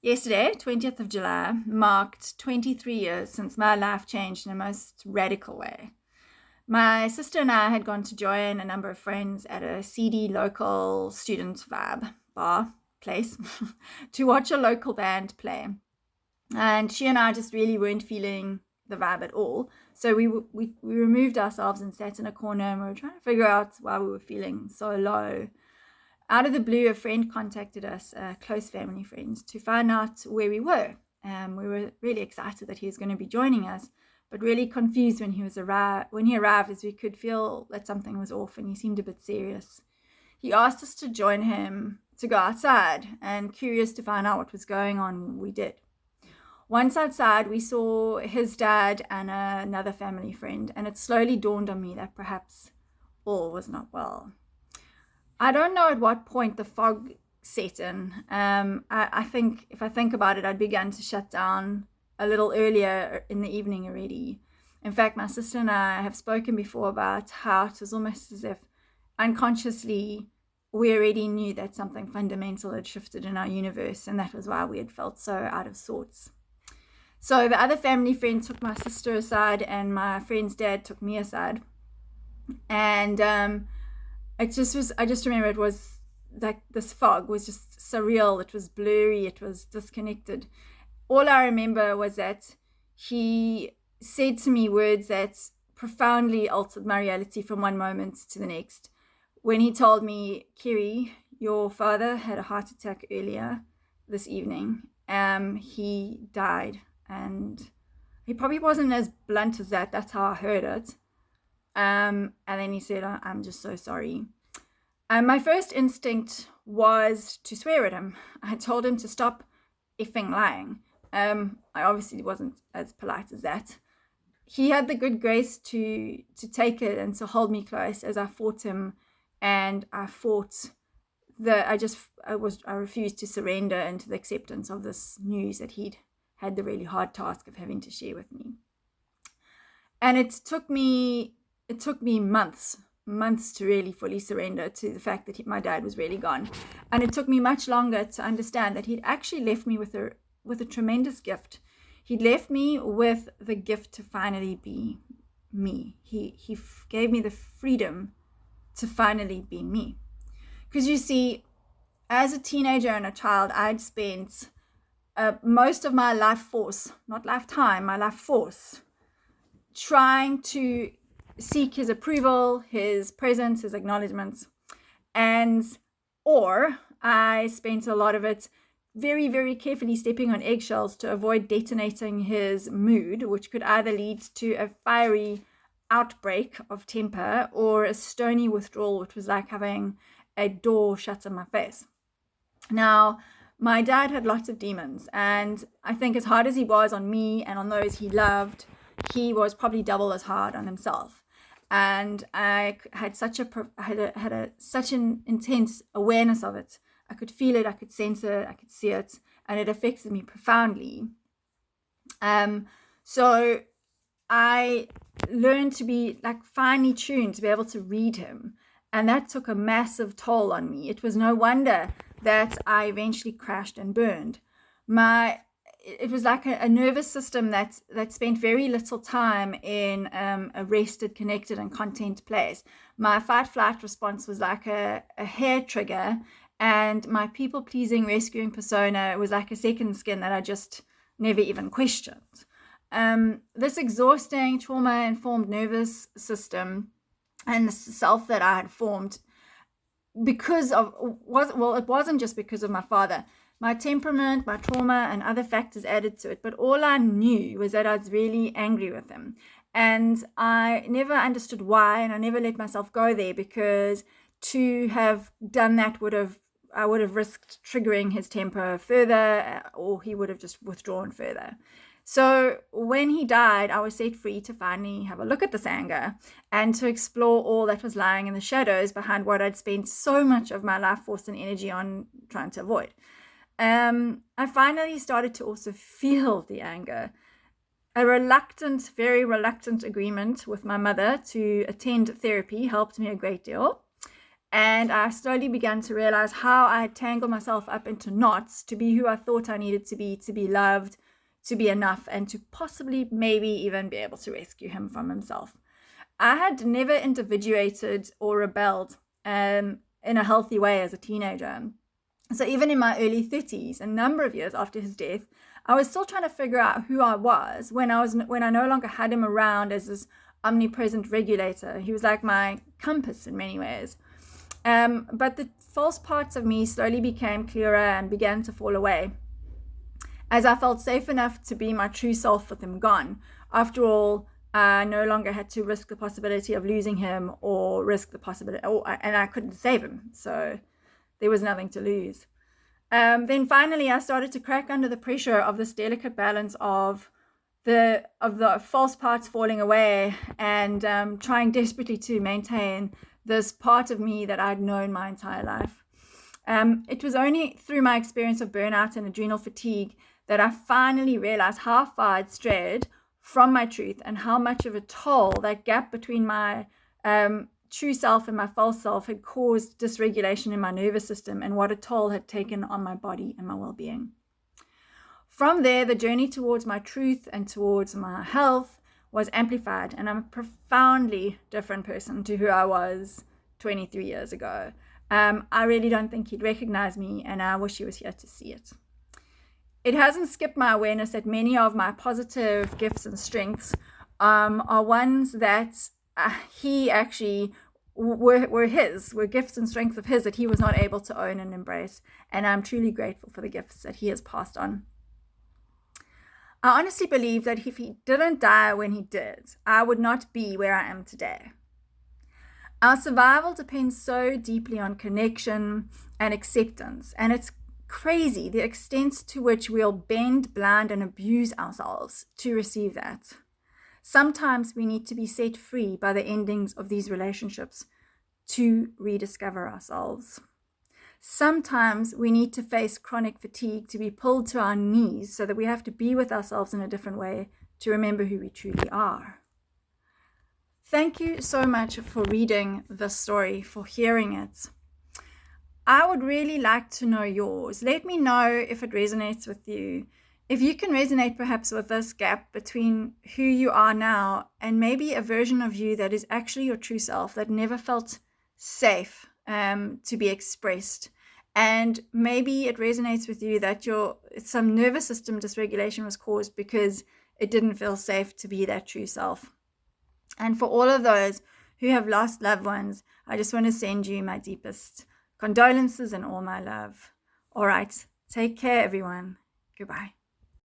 Yesterday, 20th of July, marked 23 years since my life changed in a most radical way. My sister and I had gone to join a number of friends at a seedy local student vibe bar place to watch a local band play. And she and I just really weren't feeling the vibe at all. So we removed ourselves and sat in a corner, and we were trying to figure out why we were feeling so low. Out of the blue, a friend contacted us, a close family friend, to find out where we were. We were really excited that he was going to be joining us, but really confused when he arrived, as we could feel that something was off, and he seemed a bit serious. He asked us to join him to go outside, and curious to find out what was going on, we did. Once outside, we saw his dad and another family friend, and it slowly dawned on me that perhaps all was not well. I don't know at what point the fog set in. I think if I think about it, I'd begun to shut down a little earlier in the evening already. In fact, my sister and I have spoken before about how it was almost as if unconsciously we already knew that something fundamental had shifted in our universe, and that was why we had felt so out of sorts. So the other family friend took my sister aside, and my friend's dad took me aside. And I just remember it was like this fog was just surreal. It was blurry. It was disconnected. All I remember was that he said to me words that profoundly altered my reality from one moment to the next. When he told me, Kiri, your father had a heart attack earlier this evening. He died, and he probably wasn't as blunt as that. That's how I heard it. And then he said, I'm just so sorry. My first instinct was to swear at him. I told him to stop effing lying. I obviously wasn't as polite as that. He had the good grace to take it and to hold me close as I fought him, and I fought I refused to surrender into the acceptance of this news that he'd had the really hard task of having to share with me. And it took me months to really fully surrender to the fact that my dad was really gone. And it took me much longer to understand that he'd actually left me with a tremendous gift. He'd left me with the gift to finally be me. He gave me the freedom to finally be me. Because you see, as a teenager and a child, I'd spent most of my life force, not lifetime, my life force, trying to seek his approval, his presence, his acknowledgements. Or I spent a lot of it very, very carefully stepping on eggshells to avoid detonating his mood, which could either lead to a fiery outbreak of temper or a stony withdrawal, which was like having a door shut in my face. Now, my dad had lots of demons, and I think as hard as he was on me and on those he loved, he was probably double as hard on himself. And I had such an intense awareness of it. I could feel it, I could sense it, I could see it, and it affected me profoundly. So I learned to be like finely tuned to be able to read him, and that took a massive toll on me. It was no wonder that I eventually crashed and burned. It was like a nervous system that spent very little time in a rested, connected, and content place. My fight-flight response was like a hair trigger, and my people-pleasing, rescuing persona was like a second skin that I just never even questioned. This exhausting, trauma-informed nervous system and the self that I had formed it wasn't just because of my father. My temperament, my trauma, and other factors added to it. But all I knew was that I was really angry with him. And I never understood why, and I never let myself go there, because to have done that I would have risked triggering his temper further, or he would have just withdrawn further. So when he died, I was set free to finally have a look at this anger and to explore all that was lying in the shadows behind what I'd spent so much of my life force and energy on trying to avoid. I finally started to also feel the anger. A very reluctant agreement with my mother to attend therapy helped me a great deal. And I slowly began to realize how I had tangled myself up into knots to be who I thought I needed to be loved, to be enough, and to possibly maybe even be able to rescue him from himself. I had never individuated or rebelled in a healthy way as a teenager. So even in my early 30s, a number of years after his death, I was still trying to figure out who I was when I no longer had him around as this omnipresent regulator. He was like my compass in many ways. But the false parts of me slowly became clearer and began to fall away as I felt safe enough to be my true self with him gone. After all, I no longer had to risk the possibility of losing him or risk the possibility, and I couldn't save him. So there was nothing to lose. Then finally, I started to crack under the pressure of this delicate balance of the false parts falling away and trying desperately to maintain this part of me that I'd known my entire life. It was only through my experience of burnout and adrenal fatigue that I finally realized how far I'd strayed from my truth and how much of a toll that gap between my true self and my false self had caused dysregulation in my nervous system, and what a toll had taken on my body and my well-being. From there, the journey towards my truth and towards my health was amplified, and I'm a profoundly different person to who I was 23 years ago. I really don't think he'd recognize me, and I wish he was here to see it. It hasn't skipped my awareness that many of my positive gifts and strengths are ones that he actually were gifts and strengths of his that he was not able to own and embrace. And I'm truly grateful for the gifts that he has passed on. I honestly believe that if he didn't die when he did, I would not be where I am today. Our survival depends so deeply on connection and acceptance, and it's crazy the extent to which we'll bend, blind, and abuse ourselves to receive that. Sometimes we need to be set free by the endings of these relationships to rediscover ourselves. Sometimes we need to face chronic fatigue to be pulled to our knees so that we have to be with ourselves in a different way to remember who we truly are. Thank you so much for reading this story, for hearing it. I would really like to know yours. Let me know if it resonates with you. If you can resonate perhaps with this gap between who you are now and maybe a version of you that is actually your true self, that never felt safe to be expressed. And maybe it resonates with you that some nervous system dysregulation was caused because it didn't feel safe to be that true self. And for all of those who have lost loved ones, I just want to send you my deepest condolences and all my love. All right, take care, everyone. Goodbye.